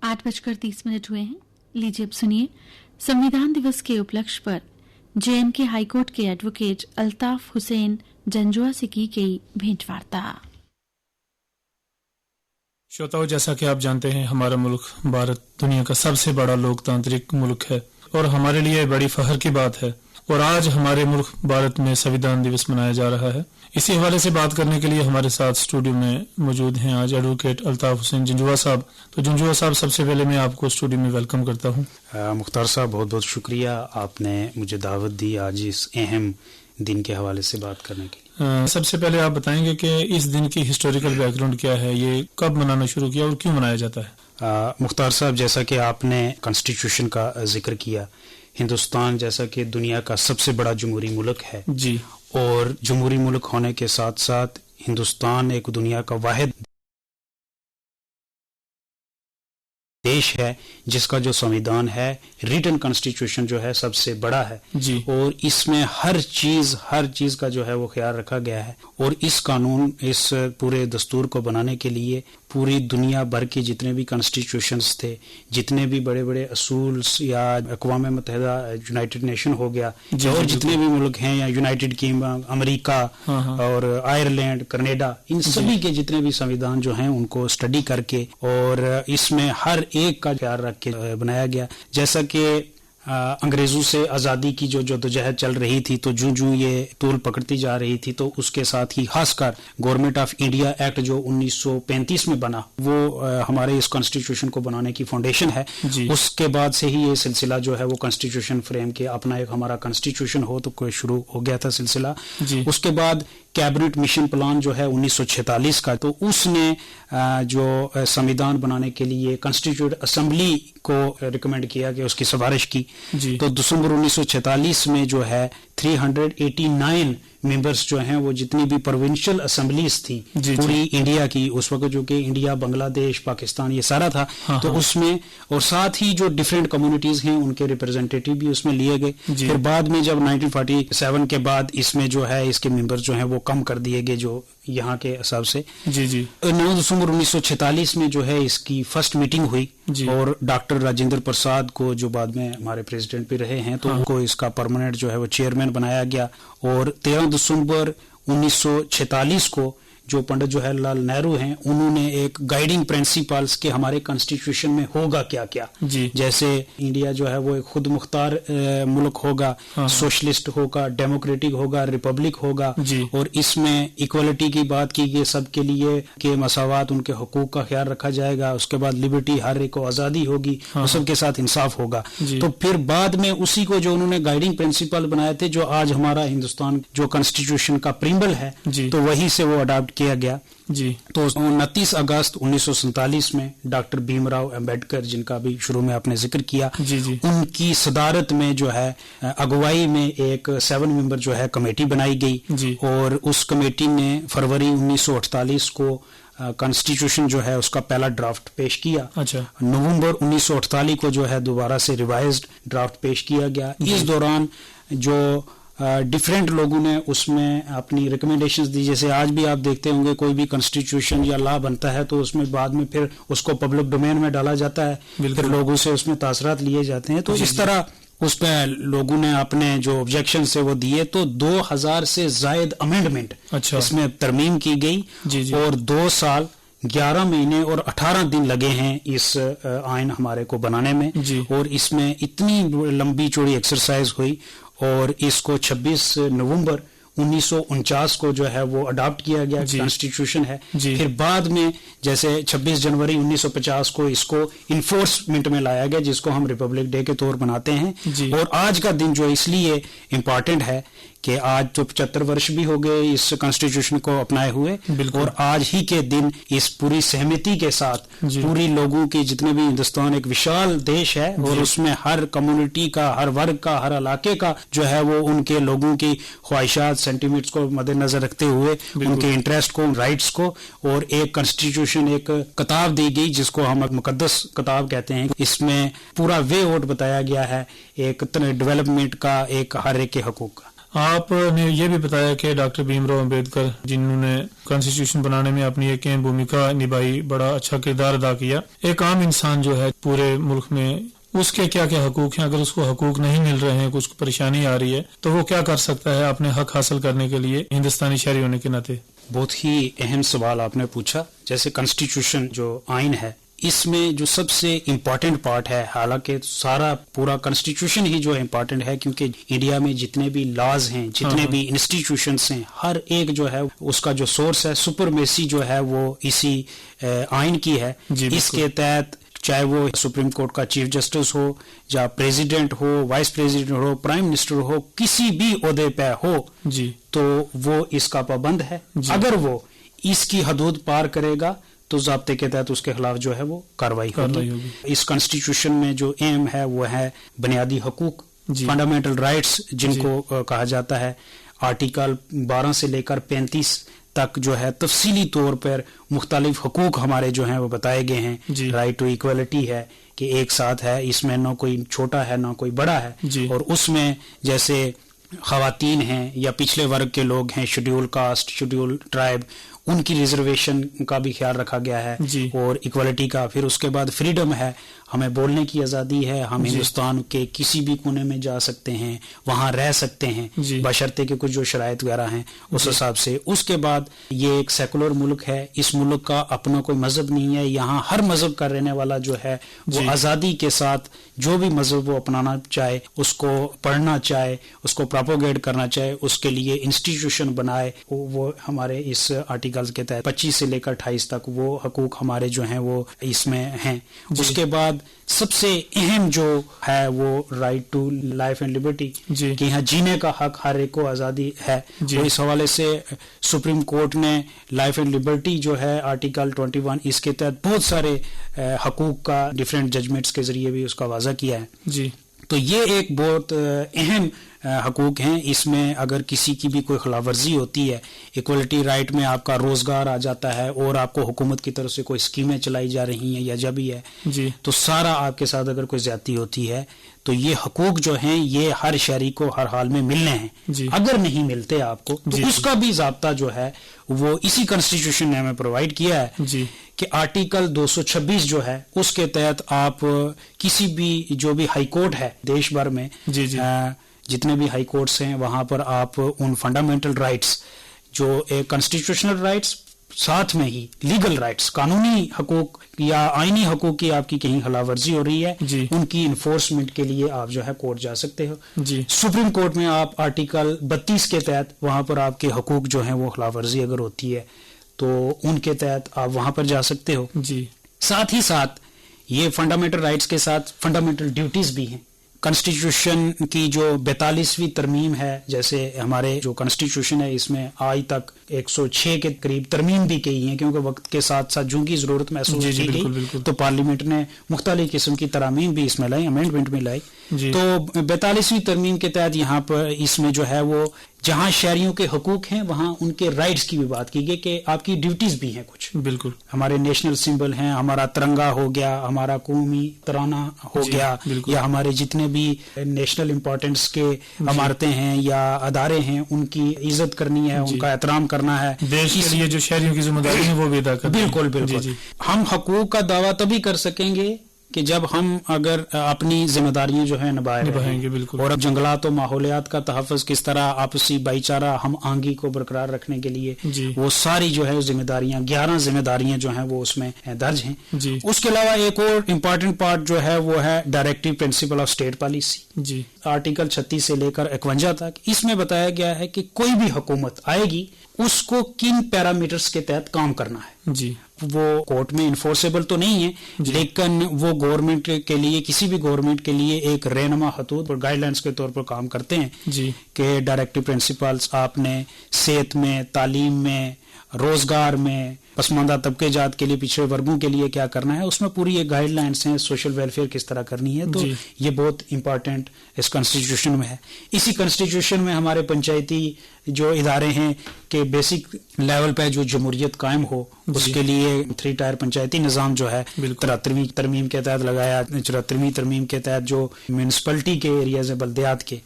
8:30 हुए हैं। लीजिए अब सुनिए संविधान दिवस के उपलक्ष्य पर JNK हाईकोर्ट के एडवोकेट अल्ताफ हुसैन जंजुआ से की गई भेंटवार्ता। श्रोताओं, जैसा कि आप जानते हैं, हमारा मुल्क भारत दुनिया का सबसे बड़ा लोकतांत्रिक मुल्क है और हमारे लिए बड़ी फख्र की बात है। और आज हमारे मुल्क भारत में संविधान दिवस मनाया जा रहा है। इसी हवाले से बात करने के लिए हमारे साथ स्टूडियो में मौजूद हैं आज एडवोकेट अल्ताफ हुसैन जंजुआ साहब। तो जंजुआ साहब, सबसे पहले मैं आपको स्टूडियो में वेलकम करता हूं। मुख्तार साहब, बहुत बहुत शुक्रिया, आपने मुझे दावत दी आज इस अहम दिन के हवाले से बात करने के लिए। सबसे पहले आप बताएंगे कि इस दिन की हिस्टोरिकल बैकग्राउंड क्या है, ये कब मनाना शुरू किया और क्यों मनाया जाता है? मुख्तार साहब, जैसा कि आपने कॉन्स्टिट्यूशन का जिक्र किया, हिंदुस्तान जैसा कि दुनिया का सबसे बड़ा जमहूरी मुल्क है जी, और जमहूरी मुल्क होने के साथ साथ हिंदुस्तान एक दुनिया का वाहिद देश है जिसका जो संविधान है, रिटन कॉन्स्टिट्यूशन जो है, सबसे बड़ा है जी। और इसमें हर चीज का जो है वो ख्याल रखा गया है। और इस कानून, इस पूरे दस्तूर को बनाने के लिए पूरी दुनिया भर के जितने भी कॉन्स्टिट्यूशंस थे, जितने भी बड़े बड़े असूल या अक़वाम मुत्तहिदा, यूनाइटेड नेशन हो गया, और जितने भी मुल्क हैं, या यूनाइटेड किंगडम, अमेरिका और आयरलैंड, कनाडा, इन सभी के जितने भी संविधान जो हैं उनको स्टडी करके और इसमें हर एक का ख्याल रख के बनाया गया। जैसा कि अंग्रेजों से आज़ादी की जो जदोजहद चल रही थी, तो जूं ये तूल पकड़ती जा रही थी, तो उसके साथ ही खासकर गवर्नमेंट ऑफ इंडिया एक्ट जो 1935 में बना, वो हमारे इस कॉन्स्टिट्यूशन को बनाने की फाउंडेशन है। उसके बाद से ही ये सिलसिला जो है वो कॉन्स्टिट्यूशन फ्रेम के अपना एक हमारा कॉन्स्टिट्यूशन हो तो कोई शुरू हो गया था सिलसिला। उसके बाद कैबिनेट मिशन प्लान जो है 1946 का, तो उसने जो संविधान बनाने के लिए कॉन्स्टिट्यूट असेंबली को रिकमेंड किया कि उसकी सिफारिश की। तो दिसंबर 1946 में जो है 389 मेंबर्स जो हैं, वो जितनी भी प्रोविंशियल असेंबलीज थी पूरी इंडिया की, उस वक्त जो कि इंडिया, बांग्लादेश, पाकिस्तान, ये सारा था, तो उसमें, और साथ ही जो डिफरेंट कम्युनिटीज हैं उनके रिप्रेजेंटेटिव भी उसमें लिए गए। फिर बाद में जब 1947 के बाद इसमें जो है इसके मेंबर्स जो हैं वो कम कर दिए गए जो यहाँ के हिसाब से। 9 दिसंबर 1946 में जो है इसकी फर्स्ट मीटिंग हुई और डॉक्टर राजेंद्र प्रसाद को, जो बाद में हमारे प्रेसिडेंट भी रहे हैं, तो उनको इसका परमानेंट जो है वो चेयरमैन बनाया गया। और 13 दिसंबर 1946 को जो पंडित जवाहरलाल नेहरू हैं, उन्होंने एक गाइडिंग प्रिंसिपल्स के हमारे कॉन्स्टिट्यूशन में होगा क्या क्या, जैसे इंडिया जो है वो एक खुद मुख्तार मुल्क होगा, सोशलिस्ट होगा, डेमोक्रेटिक होगा, रिपब्लिक होगा, और इसमें इक्वलिटी की बात की गई, सबके लिए के मसावात, उनके हुकूक का ख्याल रखा जाएगा। उसके बाद लिबर्टी, हर एक को आज़ादी होगी, सबके साथ इंसाफ होगा। तो फिर बाद में उसी को जो उन्होंने गाइडिंग प्रिंसिपल बनाए थे, जो आज हमारा हिंदुस्तान जो कॉन्स्टिट्यूशन का प्रिम्बल है, तो वही से वो अडॉप्ट किया गया। तो 29 अगस्त 1947 में डॉक्टर भीमराव अंबेडकर, जिनका भी शुरू में आपने जिक्र किया, उनकी सदारत में जो है अगुवाई में एक 7 मेंबर जो है कमेटी बनाई गई और उस कमेटी ने फरवरी 1948 को कॉन्स्टिट्यूशन जो है उसका पहला ड्राफ्ट पेश किया। नवंबर 1948 को जो है दोबारा से रिवाइज्ड ड्राफ्ट पेश किया गया। इस दौरान जो डिफरेंट लोगों ने उसमें अपनी रिकमेंडेशंस दी। जैसे आज भी आप देखते होंगे कोई भी कॉन्स्टिट्यूशन या लॉ बनता है तो उसमें बाद में फिर उसको पब्लिक डोमेन में डाला जाता है, फिर लोगों से उसमें तासरात लिए जाते हैं। तो इस तरह उस पर लोगों ने अपने जो ऑब्जेक्शन से वो दिए, तो 2000 से जायद अमेंडमेंट इसमें तरमीम की गई और 2 साल 11 महीने और 18 दिन लगे हैं इस आइन हमारे को बनाने में। और इसमें इतनी लंबी चौड़ी एक्सरसाइज हुई और इसको 26 नवंबर 1949 को जो है वो अडॉप्ट किया गया कॉन्स्टिट्यूशन है। फिर बाद में जैसे 26 जनवरी 1950 को इसको इन्फोर्समेंट में लाया गया, जिसको हम रिपब्लिक डे के तौर मनाते हैं। और आज का दिन जो इसलिए इम्पोर्टेंट है कि आज तो 75 वर्ष भी हो गए इस कॉन्स्टिट्यूशन को अपनाए हुए, और आज ही के दिन इस पूरी सहमति के साथ पूरी लोगों की, जितने भी हिंदुस्तान एक विशाल देश है और उसमें हर कम्युनिटी का, हर वर्ग का, हर इलाके का जो है वो उनके लोगों की ख्वाहिशात, सेंटिमेंट्स को मद्देनजर रखते हुए उनके इंटरेस्ट को, राइट्स को, और एक कॉन्स्टिट्यूशन, एक किताब दी गई जिसको हम मुकद्दस किताब कहते हैं। इसमें पूरा वे आउट बताया गया है एक डेवलपमेंट का, एक हर एक के हकूक का। آپ نے یہ بھی بتایا کہ ڈاکٹر بھیم راؤ امبیڈکر جنہوں نے کانسٹیٹیوشن بنانے میں اپنی ایک اہم بھومکا نبھائی، بڑا اچھا کردار ادا کیا، ایک عام انسان جو ہے پورے ملک میں اس کے کیا کیا حقوق ہیں؟ اگر اس کو حقوق نہیں مل رہے ہیں، کچھ پریشانی آ رہی ہے، تو وہ کیا کر سکتا ہے اپنے حق حاصل کرنے کے لیے ہندوستانی شہری ہونے کے ناطے؟ بہت ہی اہم سوال آپ نے پوچھا. جیسے کانسٹیٹیوشن جو آئین ہے، اس میں جو سب سے امپورٹنٹ پارٹ ہے، حالانکہ سارا پورا کانسٹیٹیوشن ہی جو ہے امپورٹنٹ ہے، کیونکہ انڈیا میں جتنے بھی لاز ہیں، جتنے بھی انسٹیٹیوشنس ہیں، ہر ایک جو ہے اس کا جو سورس ہے، سپرمیسی جو ہے وہ اسی آئین کی ہے. اس کے تحت چاہے وہ سپریم کورٹ کا چیف جسٹس ہو، یا پریزیڈنٹ ہو، وائس پریزیڈنٹ ہو، پرائم منسٹر ہو، کسی بھی عہدے پہ ہو، تو وہ اس کا پابند ہے. اگر وہ اس کی حدود پار کرے گا تو ضابطے کے تحت اس کے خلاف جو ہے وہ کاروائی ہوگی. اس کانسٹیٹیوشن میں جو ایم ہے وہ ہے بنیادی حقوق، فنڈامنٹل رائٹس جن کو کہا جاتا ہے. آرٹیکل 12 سے لے کر 35 تک جو ہے تفصیلی طور پر مختلف حقوق ہمارے جو ہیں وہ بتائے گئے ہیں. رائٹ ٹو ایکویلٹی ہے کہ ایک ساتھ ہے، اس میں نہ کوئی چھوٹا ہے نہ کوئی بڑا ہے. اور اس میں جیسے خواتین ہیں یا پچھلے ورگ کے لوگ ہیں، شیڈیول کاسٹ، شیڈیول ٹرائب، ان کی ریزرویشن کا بھی خیال رکھا گیا ہے، اور ایکوالٹی کا. پھر اس کے بعد فریڈم ہے، ہمیں بولنے کی آزادی ہے، ہم ہندوستان کے کسی بھی کونے میں جا سکتے ہیں، وہاں رہ سکتے ہیں، بشرطے کے کچھ جو شرائط وغیرہ ہیں اس حساب سے. اس کے بعد یہ ایک سیکولر ملک ہے، اس ملک کا اپنا کوئی مذہب نہیں ہے. یہاں ہر مذہب کا رہنے والا جو ہے وہ آزادی کے ساتھ جو بھی مذہب وہ اپنانا چاہے، اس کو پڑھنا چاہے، اس کو پراپوگیٹ کرنا چاہے، اس کے لیے انسٹیٹیوشن بنائے. وہ ہمارے اس آرٹیکل کے تحت 25 سے لے کر 28 تک وہ حقوق ہمارے جو ہیں وہ اس میں ہیں. اس کے بعد سب سے اہم جو ہے وہ right to life and liberty, کہ یہاں جینے کا حق ہر ایک کو آزادی ہے. تو اس حوالے سے سپریم کورٹ نے لائف اینڈ لبرٹی جو ہے آرٹیکل 21، اس کے تحت بہت سارے حقوق کا ڈیفرنٹ ججمنٹس کے ذریعے بھی اس کا واضح کیا ہے. تو یہ ایک بہت اہم حقوق ہیں. اس میں اگر کسی کی بھی کوئی خلاف ورزی ہوتی ہے، ایکوالٹی رائٹ میں آپ کا روزگار آ جاتا ہے، اور آپ کو حکومت کی طرف سے کوئی اسکیمیں چلائی جا رہی ہیں یا جب بھی ہے، تو سارا آپ کے ساتھ اگر کوئی زیادتی ہوتی ہے تو یہ حقوق جو ہیں یہ ہر شہری کو ہر حال میں ملنے ہیں. اگر نہیں ملتے آپ کو تو اس کا بھی ضابطہ جو ہے وہ اسی کانسٹیٹیوشن نے ہمیں پرووائڈ کیا ہے کہ آرٹیکل 226 جو ہے اس کے تحت آپ کسی بھی جو بھی ہائی کورٹ ہے دیش بھر میں، جتنے بھی ہائی کورٹس ہیں وہاں پر آپ ان فنڈامنٹل رائٹس جو ایک کانسٹیٹیوشنل رائٹس، ساتھ میں ہی لیگل رائٹس، قانونی حقوق یا آئینی حقوق کی آپ کی کہیں خلاف ورزی ہو رہی ہے، ان کی انفورسمنٹ کے لیے آپ جو ہے کورٹ جا سکتے ہو. سپریم کورٹ میں آپ آرٹیکل 32 کے تحت وہاں پر آپ کے حقوق جو ہیں وہ خلاف ورزی اگر ہوتی ہے تو ان کے تحت آپ وہاں پر جا سکتے ہو. ساتھ ہی ساتھ یہ فنڈامنٹل رائٹس کے ساتھ فنڈامنٹل ڈیوٹیز بھی ہیں. کانسٹیٹیوشن کی جو 42ویں ترمیم ہے، جیسے ہمارے جو کانسٹیٹیوشن ہے اس میں آج تک 106 کے قریب ترمیم بھی کی ہیں، کیونکہ وقت کے ساتھ ساتھ جو کی ضرورت محسوس کی گئی تو پارلیمنٹ نے مختلف قسم کی ترامیم بھی اس میں لائی، امینڈمنٹ میں لائی. تو 42ویں ترمیم کے تحت یہاں پر اس میں جو ہے وہ جہاں شہریوں کے حقوق ہیں وہاں ان کے رائٹس کی بھی بات کی گئی کہ آپ کی ڈیوٹیز بھی ہیں کچھ. بالکل ہمارے نیشنل سمبل ہیں، ہمارا ترنگا ہو گیا، ہمارا قومی ترانہ ہو گیا، یا ہمارے جتنے بھی نیشنل امپورٹنس کے عمارتیں ہیں یا ادارے ہیں ان کی عزت کرنی ہے، ان کا احترام کرنا ہے. دیش کے لیے جو شہریوں کی ذمہ داری ہے وہ بھی ادا کرنا ہے. بالکل بالکل. ہم حقوق کا دعویٰ تبھی کر سکیں گے کہ جب ہم اگر اپنی ذمہ داریاں جو ہیں نبھائیں گے. بالکل. اور اب جنگلات و ماحولیات کا تحفظ کس طرح، آپسی بھائی چارہ ہم آہنگی کو برقرار رکھنے کے لیے وہ ساری جو ہے ذمہ داریاں 11 ذمہ داریاں جو ہیں وہ اس میں درج ہیں. اس کے علاوہ ایک اور امپورٹنٹ پارٹ جو ہے وہ ہے directive principle of state policy. Article 36 سے لے کر 51 تک اس میں بتایا گیا ہے کہ کوئی بھی حکومت آئے گی اس کو کن پیرامیٹرز کے تحت کام کرنا ہے. وہ کورٹ میں انفورسیبل تو نہیں ہے، لیکن وہ گورنمنٹ کے لیے، کسی بھی گورنمنٹ کے لیے ایک رہنما خطوط اور گائیڈ لائنز کے طور پر کام کرتے ہیں کہ ڈائریکٹو پرنسپلز آپ نے صحت میں، تعلیم میں، روزگار میں، पसमानदा तबके जात के लिए, पिछड़े वर्गों के लिए क्या करना है, उसमें पूरी एक गाइडलाइंस हैं, सोशल वेलफेयर किस तरह करनी है। तो ये बहुत इंपॉर्टेंट इस कॉन्स्टिट्यूशन में है। इसी कॉन्स्टिट्यूशन में हमारे पंचायती जो इदारे हैं कि बेसिक लेवल पे जो जमहूरियत कायम हो, उसके लिए 3 टायर पंचायती निज़ाम जो है 73वीं तरमीम के तहत लगाया, 74वीं तरमीम के तहत जो म्यूनिसिपलिटी के एरियाज है, बल्दियात के,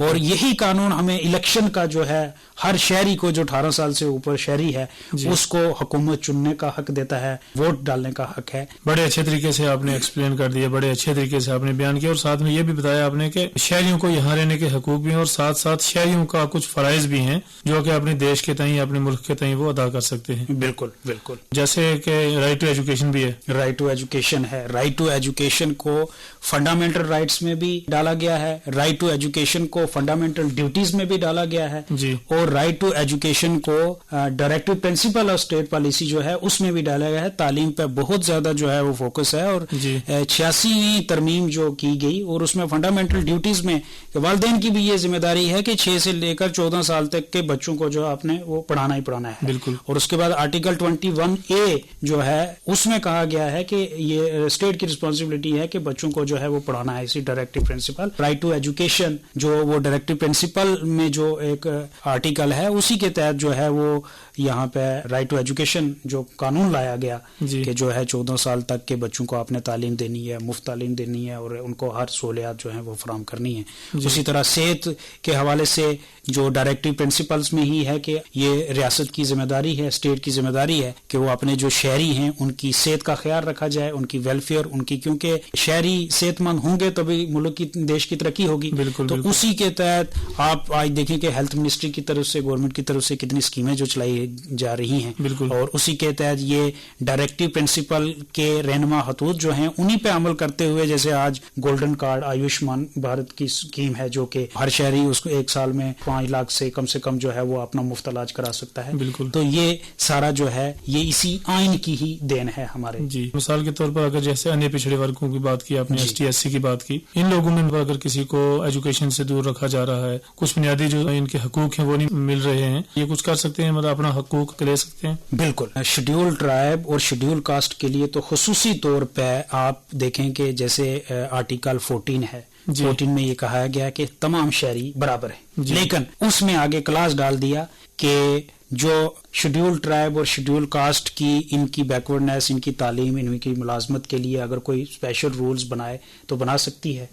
और यही कानून हमें इलेक्शन का जो है हर शहरी को जो 18 साल से ऊपर शहरी है उसको हुकूमत चुनने का हक देता है, वोट डालने का हक है। बड़े अच्छे तरीके से आपने एक्सप्लेन कर दिया, बड़े अच्छे तरीके से आपने बयान किया, और साथ में ये भी बताया आपने कि शहरियों को यहाँ रहने के हकूक भी हैं और साथ साथ शहरियों का कुछ फराइज भी हैं जो कि अपने देश के तई, अपने मुल्क के तई वो अदा कर सकते हैं। बिल्कुल बिल्कुल। जैसे कि राइट टू एजुकेशन भी है। राइट टू एजुकेशन है। राइट टू एजुकेशन को फंडामेंटल राइट्स में भी डाला गया है, राइट टू एजुकेशन को फंडामेंटल ड्यूटीज में भी डाला गया है जी। और राइट टू एजुकेशन को directive principle of state policy जो है उसमें भी डाला गया है। तालीम पे बहुत ज्यादा जो है वो फोकस है, और 86वीं तरमीम जो की गई और उसमें फंडामेंटल ड्यूटीज में वालिदैन की भी ये जिम्मेदारी है कि 6 से लेकर 14 साल तक के बच्चों को जो आपने वो पढ़ाना ही पढ़ाना है। बिल्कुल। और उसके बाद आर्टिकल 21A जो है उसमें कहा गया है कि ये स्टेट की रिस्पॉन्सिबिलिटी है कि बच्चों को जो है वो पढ़ाना है। इसी directive principle right to education जो वो डायरेक्टिव प्रिंसिपल में जो एक आर्टिकल है उसी के तहत जो है वो यहाँ पे राइट टू एजुकेशन जो कानून लाया गया कि जो है 14 साल तक के बच्चों को आपने तालीम देनी है, मुफ्त तालीम देनी है और उनको हर सहूलियात जो है वो फराहम करनी है। उसी तरह सेहत के हवाले से जो डायरेक्टिव प्रिंसिपल्स में ही है कि ये रियासत की जिम्मेदारी है, स्टेट की जिम्मेदारी है कि वो अपने जो शहरी हैं उनकी सेहत का ख्याल रखा जाए, उनकी वेलफेयर उनकी, क्योंकि शहरी सेहतमंद होंगे तभी मुल्क की, देश की तरक्की होगी। तो उसी के तहत आप आज देखें कि हेल्थ मिनिस्ट्री की तरफ से, गवर्नमेंट की तरफ से कितनी स्कीमें जो चलाई जा रही हैं, और उसी के तहत ये डायरेक्टिव प्रिंसिपल के रहनुमा खतूत जो हैं उन्हीं पे अमल करते हुए, जैसे आज गोल्डन कार्ड आयुष्मान भारत की स्कीम है जो कि हर शहरी उसको 1 साल में 5 लाख से कम जो है वो अपना मुफ्त इलाज करा सकता है। तो ये सारा जो है ये इसी आइन की ही देन है हमारे। जी, मिसाल के तौर पर अगर जैसे अन्य पिछड़े वर्गों की बात की आपने, ST SC की बात की, इन लोगों में अगर किसी को एजुकेशन से दूर रखा जा रहा है, कुछ बुनियादी जो इनके हकूक हैं वो नहीं मिल रहे हैं, ये कुछ कर सकते हैं, मतलब अपना हकूक ले सकते हैं। बिल्कुल। शेड्यूल ट्राइब और शेड्यूल कास्ट के लिए तो खुसूसी तौर पे आप देखें कि जैसे आर्टिकल 14 है, 14 में ये कहा गया कि तमाम शहरी बराबर है, लेकिन उसमें आगे क्लास डाल दिया कि जो शेड्यूल ट्राइब और शेड्यूल कास्ट की इनकी बैकवर्डनेस, इनकी तालीम, इनकी मुलाजमत के लिए अगर कोई स्पेशल रूल्स बनाए तो बना सकती है।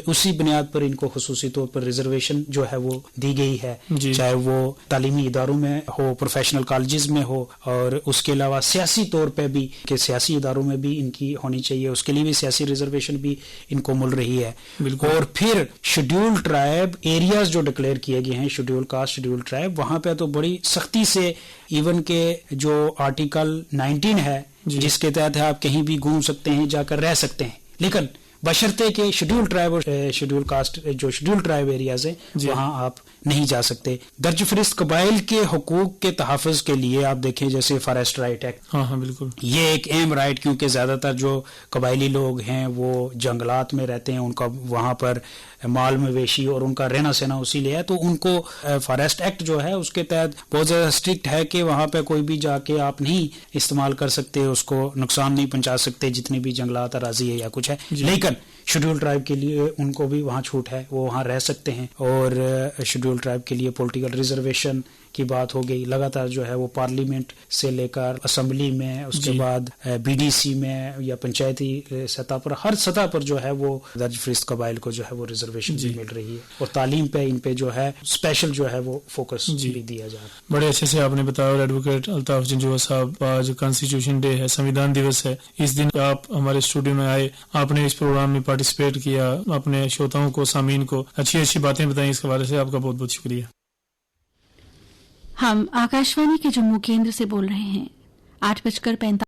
उसी बुनियाद पर इनको खुसूसी तौर पर रिजर्वेशन जो है वो दी गई है, चाहे वो तालीमी इदारों में हो, प्रोफेशनल कॉलेजेस में हो, और उसके अलावा सियासी तौर पर भी कि सियासी इदारों में भी इनकी होनी चाहिए, उसके लिए भी सियासी रिजर्वेशन भी इनको मिल रही है। और फिर शेड्यूल ट्राइब एरियाज जो डिक्लेयर किए गए हैं, शेड्यूल कास्ट, शेड्यूल ट्राइब, वहां पे तो बड़ी सख्ती से इवन के जो आर्टिकल 19 है जिसके तहत आप कहीं भी घूम सकते हैं, जाकर रह सकते हैं, लेकिन बशर्ते के शेड्यूल ट्राइब और शेड्यूल कास्ट जो शेड्यूल ट्राइब एरियाज हैं वहां आप नहीं जा सकते। दर्ज फरिस्त कबाइल के हुकूक के तहफ़्फ़ुज़ के लिए आप देखें जैसे फॉरेस्ट राइट एक्ट, हाँ बिल्कुल, ये एक अहम राइट, क्योंकि ज्यादातर जो कबाइली लोग हैं वो जंगलात में रहते हैं, उनका वहां पर माल मवेशी और उनका रहना सहना उसी लिए है, तो उनको फॉरेस्ट एक्ट जो है उसके तहत बहुत ज्यादा स्ट्रिक्ट है कि वहां पे कोई भी जाके आप नहीं इस्तेमाल कर सकते, उसको नुकसान नहीं पहुंचा सकते, जितने भी जंगलात अराजी है या कुछ है। लेकिन शेड्यूल ट्राइब के लिए उनको भी वहां छूट है, वो वहां रह सकते हैं। और शेड्यूल ट्राइब के लिए पॉलिटिकल रिजर्वेशन की बात हो गई, लगातार जो है वो पार्लियामेंट से लेकर असेंबली में, उसके बाद BDC में या पंचायती सतह पर, हर सतह पर जो है वो दर्ज फरिस्त कबाइल को जो है वो रिजर्वेशन मिल रही है, और तालीम पे इन पे जो है स्पेशल जो है वो फोकस भी दिया जा रहा है। बड़े अच्छे से आपने बताया। और एडवोकेट अल्ताफ जंजुआ साहब, आज कॉन्स्टिट्यूशन डे है, संविधान दिवस है, इस दिन आप हमारे स्टूडियो में आए, आपने इस प्रोग्राम में पार्टिसिपेट किया, अपने श्रोताओं को, सामीन को अच्छी बातें बताई, इसके हवाले से आपका बहुत बहुत शुक्रिया। हम आकाशवाणी के जम्मू केंद्र से बोल रहे हैं। 8:45